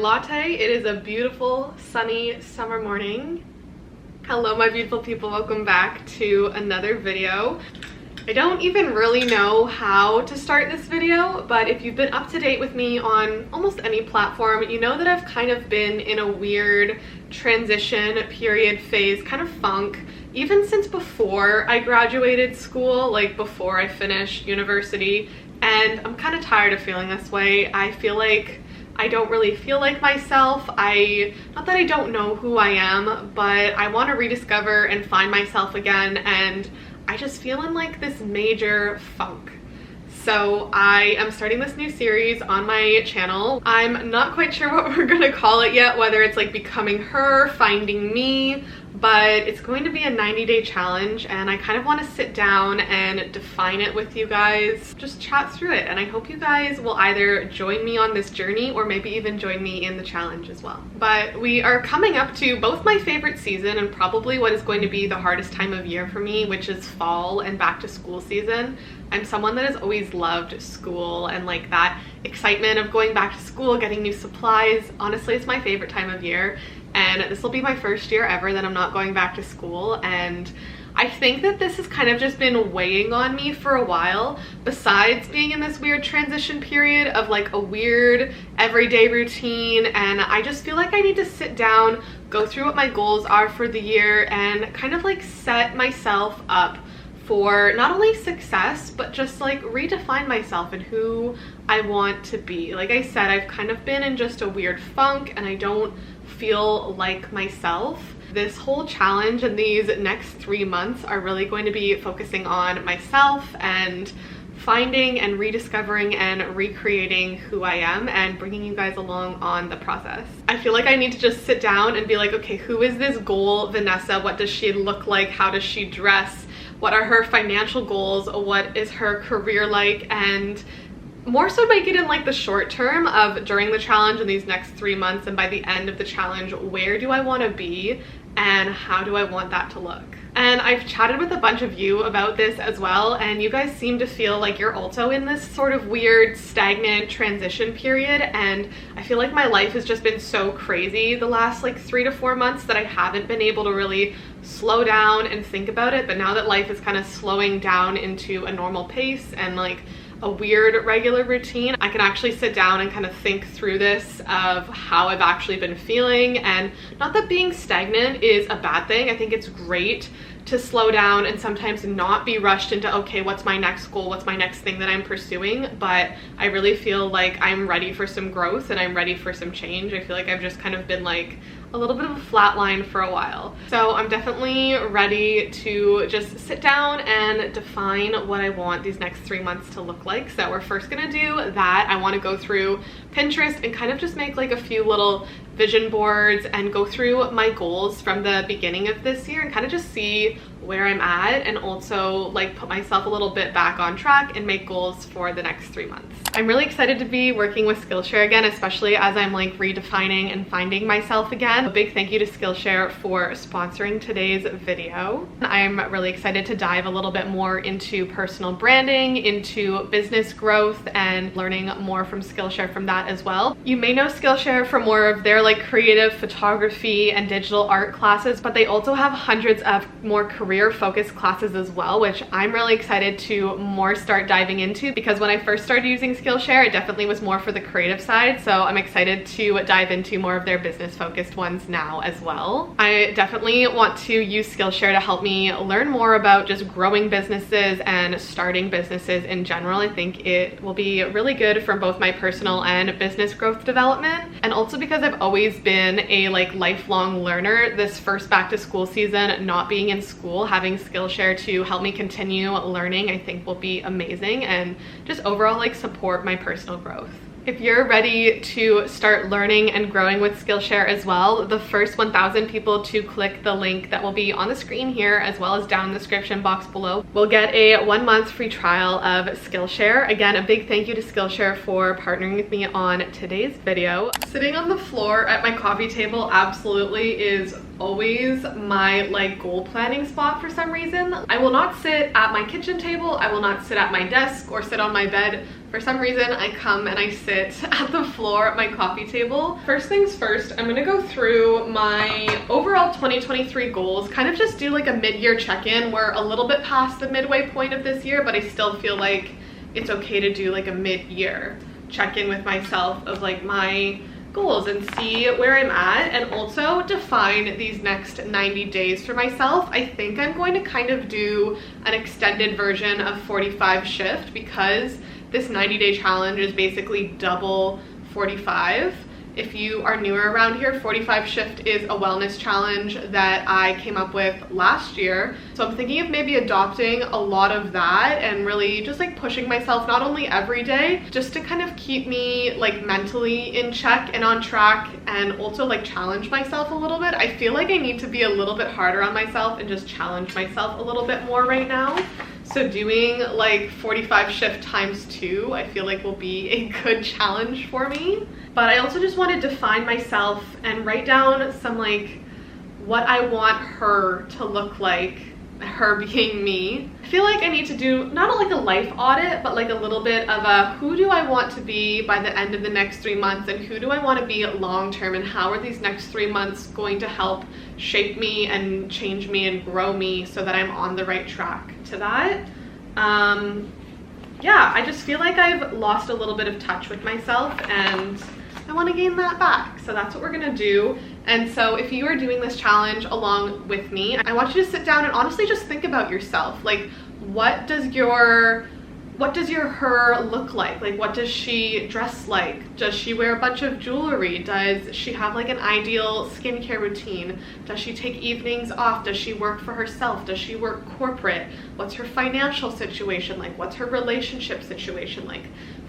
latte. It is a beautiful sunny summer morning. Hello my beautiful people, welcome back to another video. I don't even really know how to start this video, but if you've been up to date with me on almost any platform, you know that I've kind of been in a weird transition period phase, kind of funk, even since before I graduated school, like before I finished university, and I'm kind of tired of feeling this way. I feel like I don't really feel like myself. Not that I don't know who I am, but I want to rediscover and find myself again, and I just feel in like this major funk. So I am starting this new series on my channel. I'm not quite sure what we're gonna call it yet, whether it's like Becoming Her, Finding Me, but it's going to be a 90-day challenge, and I kind of want to sit down and define it with you guys, just chat through it, and I hope you guys will either join me on this journey or maybe even join me in the challenge as well. But we are coming up to both my favorite season and probably what is going to be the hardest time of year for me, which is fall and back to school season. I'm someone that has always loved school and like that excitement of going back to school, getting new supplies. Honestly, it's my favorite time of year, and this will be my first year ever that I'm not going back to school, and I think that this has kind of just been weighing on me for a while, besides being in this weird transition period of like a weird everyday routine. And I just feel like I need to sit down, go through what my goals are for the year, and kind of like set myself up for not only success, but just like redefine myself and who I want to be. Like I said, I've kind of been in just a weird funk and I don't feel like myself. This whole challenge and these next 3 months are really going to be focusing on myself and finding and rediscovering and recreating who I am and bringing you guys along on the process. I feel like I need to just sit down and be like, okay, who is this goal Vanessa? What does she look like? How does she dress? What are her financial goals? What is her career like? And more so make it in like the short term of during the challenge in these next 3 months, and by the end of the challenge, where do I want to be and how do I want that to look? And I've chatted with a bunch of you about this as well, and you guys seem to feel like you're also in this sort of weird stagnant transition period, and I feel like my life has just been so crazy the last like 3 to 4 months that I haven't been able to really slow down and think about it. But now that life is kind of slowing down into a normal pace and like a weird regular routine, I can actually sit down and kind of think through this of how I've actually been feeling. And not that being stagnant is a bad thing. I think it's great to slow down and sometimes not be rushed into, okay, what's my next goal? What's my next thing that I'm pursuing? But I really feel like I'm ready for some growth and I'm ready for some change. I feel like I've just kind of been like a little bit of a flat line for a while. So I'm definitely ready to just sit down and define what I want these next 3 months to look like. So we're first gonna do that. I want to go through Pinterest and kind of just make like a few little vision boards and go through my goals from the beginning of this year and kind of just see where I'm at, and also like put myself a little bit back on track and make goals for the next 3 months. I'm really excited to be working with Skillshare again, especially as I'm like redefining and finding myself again. A big thank you to Skillshare for sponsoring today's video. I'm really excited to dive a little bit more into personal branding, into business growth, and learning more from Skillshare from that as well. You may know Skillshare for more of their like creative photography and digital art classes, but they also have hundreds of more career focused classes as well, which I'm really excited to more start diving into, because when I first started using Skillshare, it definitely was more for the creative side. So I'm excited to dive into more of their business focused ones now as well. I definitely want to use Skillshare to help me learn more about just growing businesses and starting businesses in general. I think it will be really good for both my personal and business growth development, and also because I've always been a like lifelong learner. This first back to school season, not being in school, having Skillshare to help me continue learning, I think will be amazing and just overall like support my personal growth. If you're ready to start learning and growing with Skillshare as well, the first 1,000 people to click the link that will be on the screen here as well as down in the description box below will get a 1-month free trial of Skillshare. Again, a big thank you to Skillshare for partnering with me on today's video. Sitting on the floor at my coffee table absolutely is always my like goal planning spot for some reason. I will not sit at my kitchen table, I will not sit at my desk or sit on my bed For some reason, I come and I sit at the floor at my coffee table. First things first, I'm gonna go through my overall 2023 goals, kind of just do like a mid-year check-in. We're a little bit past the midway point of this year, but I still feel like it's okay to do like a mid-year check-in with myself of like my goals and see where I'm at, and also define these next 90 days for myself. I think I'm going to kind of do an extended version of 45 shift because this 90-day challenge is basically double 45. If you are newer around here, 45 shift is a wellness challenge that I came up with last year. So I'm thinking of maybe adopting a lot of that and really just like pushing myself not only every day, just to kind of keep me like mentally in check and on track, and also like challenge myself a little bit. I feel like I need to be a little bit harder on myself and just challenge myself a little bit more right now. So doing like 45 shift times 2, I feel like will be a good challenge for me. But I also just want to define myself and write down some like what I want her to look like, her being me. I feel like I need to do not like a life audit, but like a little bit of a who do I want to be by the end of the next 3 months, and who do I want to be long term, and how are these next 3 months going to help shape me and change me and grow me so that I'm on the right track to that. Yeah, I just feel like I've lost a little bit of touch with myself and I want to gain that back. So that's what we're gonna do. And so if you are doing this challenge along with me, I want you to sit down and honestly just think about yourself. Like, what does your her look like? Like, what does she dress like? Does she wear a bunch of jewelry? Does she have like an ideal skincare routine? Does she take evenings off? Does she work for herself? Does she work corporate? What's her financial situation like? What's her relationship situation like?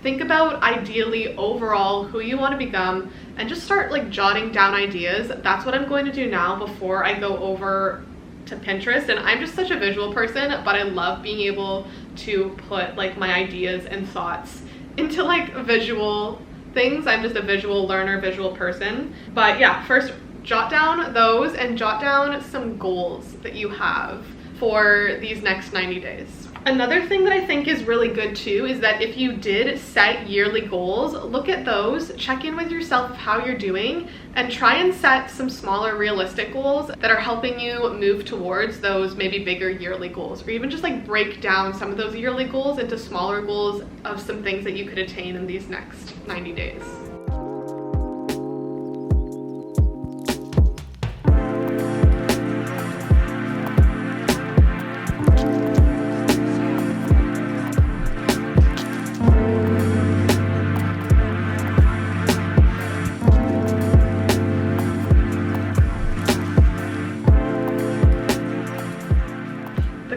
Think about ideally overall who you want to become and just start like jotting down ideas. That's what I'm going to do now before I go over to Pinterest. And I'm just such a visual person, but I love being able to put like my ideas and thoughts into like visual things. I'm just a visual learner, visual person. But yeah, first jot down those and jot down some goals that you have for these next 90 days. Another thing that I think is really good too is that if you did set yearly goals, look at those, check in with yourself of how you're doing, and try and set some smaller realistic goals that are helping you move towards those maybe bigger yearly goals, or even just like break down some of those yearly goals into smaller goals of some things that you could attain in these next 90 days.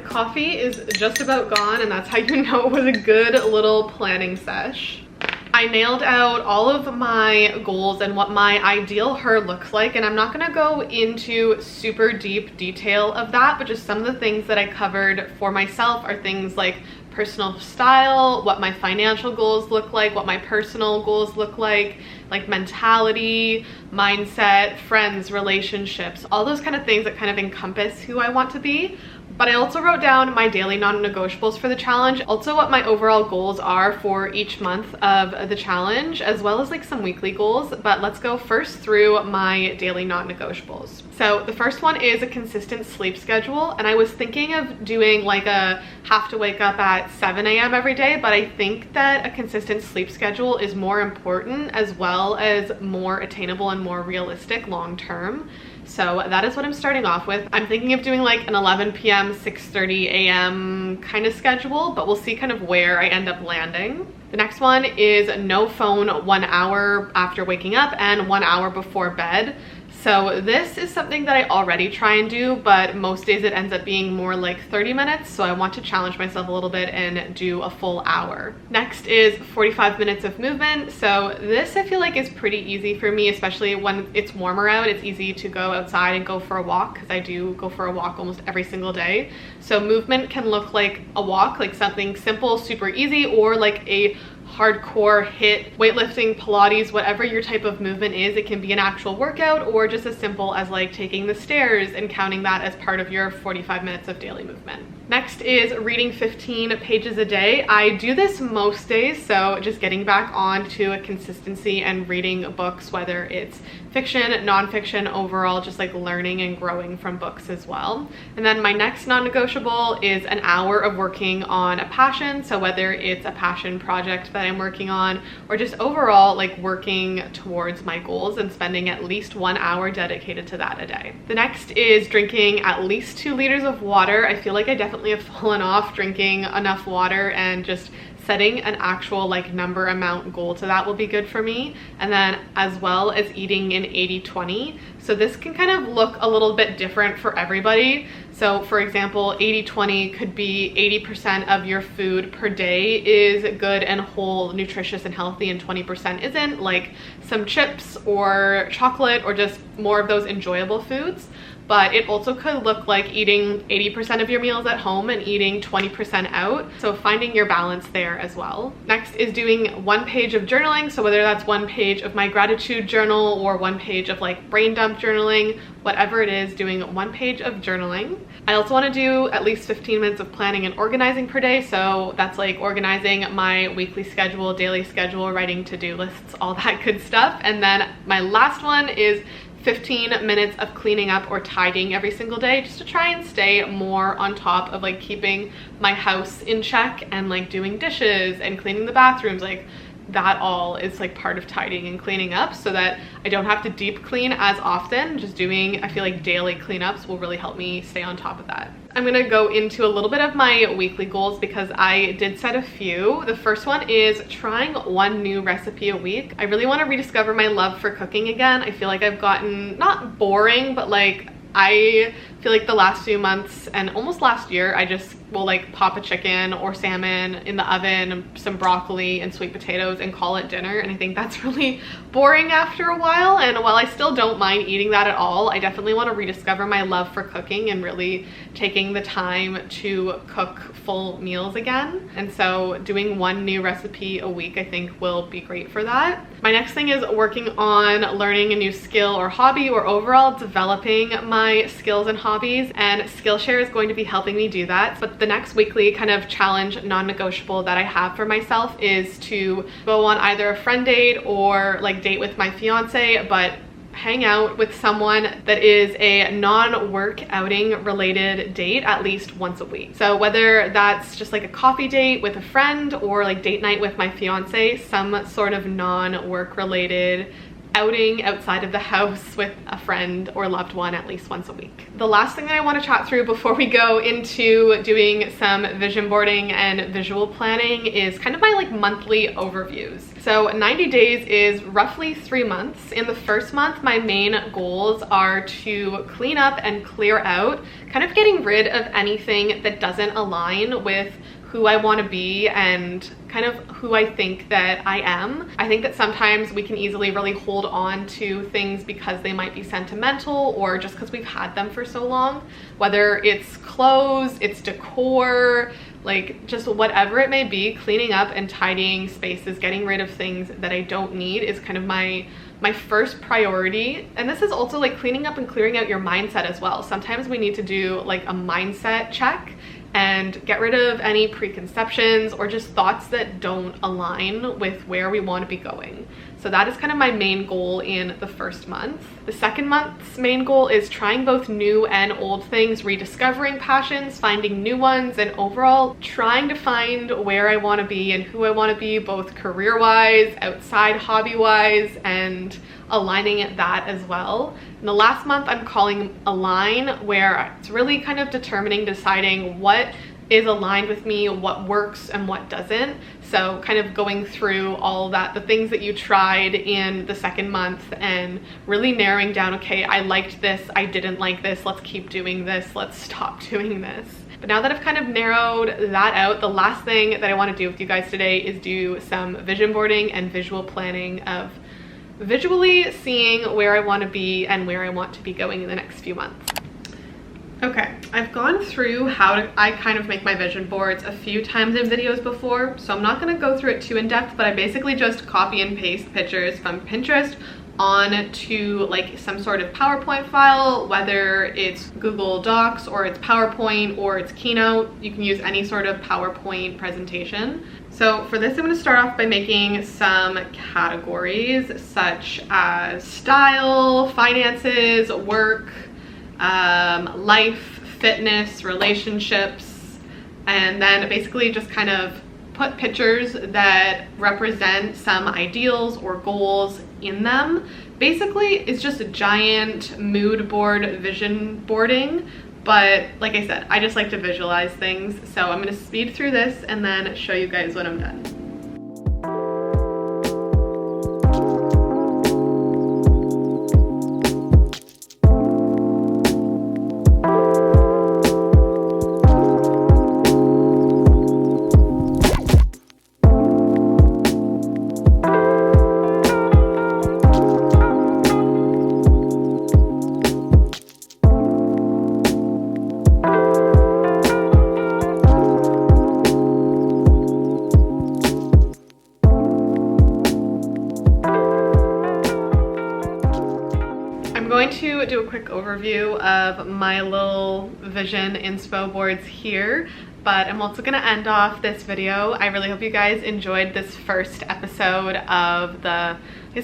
Coffee is just about gone, and that's how you know it was a good little planning sesh. I nailed out all of my goals and what my ideal her looks like, and I'm not gonna go into super deep detail of that, but just some of the things that I covered for myself are things like personal style, what my financial goals look like, what my personal goals look like mentality, mindset, friends, relationships, all those kind of things that kind of encompass who I want to be. But I also wrote down my daily non-negotiables for the challenge, also what my overall goals are for each month of the challenge, as well as like some weekly goals. But let's go first through my daily non-negotiables. So the first one is a consistent sleep schedule, and I was thinking of doing like a have to wake up at 7 a.m. every day, but I think that a consistent sleep schedule is more important as well as more attainable and more realistic long term. So that is what I'm starting off with. I'm thinking of doing like an 11 p.m., 6:30 a.m. kind of schedule, but we'll see kind of where I end up landing. The next one is no phone 1 hour after waking up and 1 hour before bed. So this is something that I already try and do, but most days it ends up being more like 30 minutes. So I want to challenge myself a little bit and do a full hour. Next is 45 minutes of movement. So this I feel like is pretty easy for me, especially when it's warmer out. It's easy to go outside and go for a walk because I do go for a walk almost every single day. So movement can look like a walk, like something simple, super easy, or like a hardcore hit weightlifting, Pilates, whatever your type of movement is. It can be an actual workout or just as simple as like taking the stairs and counting that as part of your 45 minutes of daily movement. Next is reading 15 pages a day. I do this most days, so just getting back on to a consistency and reading books, whether it's fiction, nonfiction, overall, just like learning and growing from books as well. And then my next non-negotiable is an hour of working on a passion. So whether it's a passion project that I'm working on or just overall like working towards my goals and spending at least 1 hour dedicated to that a day. The next is drinking at least 2 liters of water. I feel like I definitely have fallen off drinking enough water, and just setting an actual like number amount goal to that will be good for me. And then as well as eating an 80-20. So this can kind of look a little bit different for everybody. So for example, 80-20 could be 80% of your food per day is good and whole, nutritious and healthy, and 20% isn't, like some chips or chocolate or just more of those enjoyable foods. But it also could look like eating 80% of your meals at home and eating 20% out. So finding your balance there as well. Next is doing 1 page of journaling. So whether that's 1 page of my gratitude journal or 1 page of like brain dump journaling, whatever it is, doing 1 page of journaling. I also want to do at least 15 minutes of planning and organizing per day. So that's like organizing my weekly schedule, daily schedule, writing to-do lists, all that good stuff. And then my last one is 15 minutes of cleaning up or tidying every single day, just to try and stay more on top of like keeping my house in check and like doing dishes and cleaning the bathrooms. Like that all is like part of tidying and cleaning up, so that I don't have to deep clean as often. Just doing, I feel like, daily cleanups will really help me stay on top of that. I'm gonna go into a little bit of my weekly goals because I did set a few. The first one is trying 1 new recipe a week. I really want to rediscover my love for cooking again. I feel like I've gotten, not boring, but like I feel like the last few months and almost last year, I just will like pop a chicken or salmon in the oven, some broccoli and sweet potatoes, and call it dinner. And I think that's really boring after a while. And while I still don't mind eating that at all, I definitely want to rediscover my love for cooking and really taking the time to cook full meals again. And so doing 1 new recipe a week I think will be great for that. My next thing is working on learning a new skill or hobby, or overall developing my skills and hobbies, and Skillshare is going to be helping me do that. But the next weekly kind of challenge non-negotiable that I have for myself is to go on either a friend date or like date with my fiance, but hang out with someone that is a non-work outing related date at least once a week. So whether that's just like a coffee date with a friend or like date night with my fiance, some sort of non-work related outing outside of the house with a friend or loved one at least once a week. The last thing that I want to chat through before we go into doing some vision boarding and visual planning is kind of my like monthly overviews. So 90 days is roughly 3 months. In the first month, my main goals are to clean up and clear out, kind of getting rid of anything that doesn't align with who I want to be and kind of who I think that I am. I think that sometimes we can easily really hold on to things because they might be sentimental or just because we've had them for so long, whether it's clothes, it's decor, like just whatever it may be. Cleaning up and tidying spaces, getting rid of things that I don't need is kind of my first priority. And this is also like cleaning up and clearing out your mindset as well. Sometimes we need to do like a mindset check and get rid of any preconceptions or just thoughts that don't align with where we want to be going. So that is kind of my main goal in the first month. The second month's main goal is trying both new and old things, rediscovering passions, finding new ones, and overall trying to find where I want to be and who I want to be, both career-wise, outside hobby-wise, and aligning that as well. And the last month I'm calling Align, where it's really kind of deciding what is aligned with me, what works and what doesn't. So kind of going through all that, the things that you tried in the second month, and really narrowing down, okay, I liked this, I didn't like this, let's keep doing this, let's stop doing this. But now that I've kind of narrowed that out, the last thing that I want to do with you guys today is do some vision boarding and visual planning of visually seeing where I want to be and where I want to be going in the next few months. Okay, I've gone through how I kind of make my vision boards a few times in videos before, so I'm not going to go through it too in depth, but I basically just copy and paste pictures from Pinterest onto like some sort of PowerPoint file, whether it's Google Docs or it's PowerPoint or it's Keynote. You can use any sort of PowerPoint presentation. So for this, I'm going to start off by making some categories such as style, finances, work, life, fitness, relationships, and then basically just kind of put pictures that represent some ideals or goals in them. Basically, it's just a giant mood board, vision boarding, but like I said, I just like to visualize things. So I'm gonna speed through this and then show you guys when I'm done. I'm going to do a quick overview of my little vision inspo boards here, but I'm also going to end off this video. I really hope you guys enjoyed this first episode of the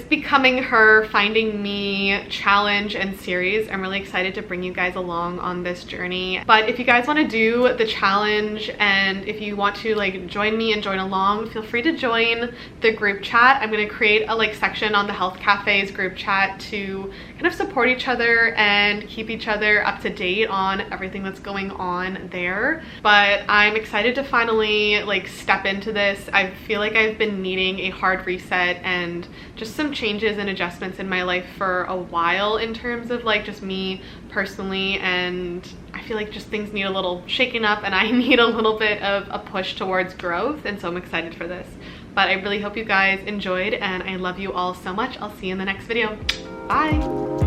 Becoming Her, Finding Me challenge and series. I'm really excited to bring you guys along on this journey. But if you guys want to do the challenge and if you want to like join me and join along, feel free to join the group chat. I'm going to create a like section on the Health Cafes group chat to kind of support each other and keep each other up to date on everything that's going on there. But I'm excited to finally like step into this. I feel like I've been needing a hard reset and just some changes and adjustments in my life for a while in terms of like just me personally, and I feel like just things need a little shaking up and I need a little bit of a push towards growth, and so I'm excited for this. But I really hope you guys enjoyed and I love you all so much. I'll see you in the next video. Bye!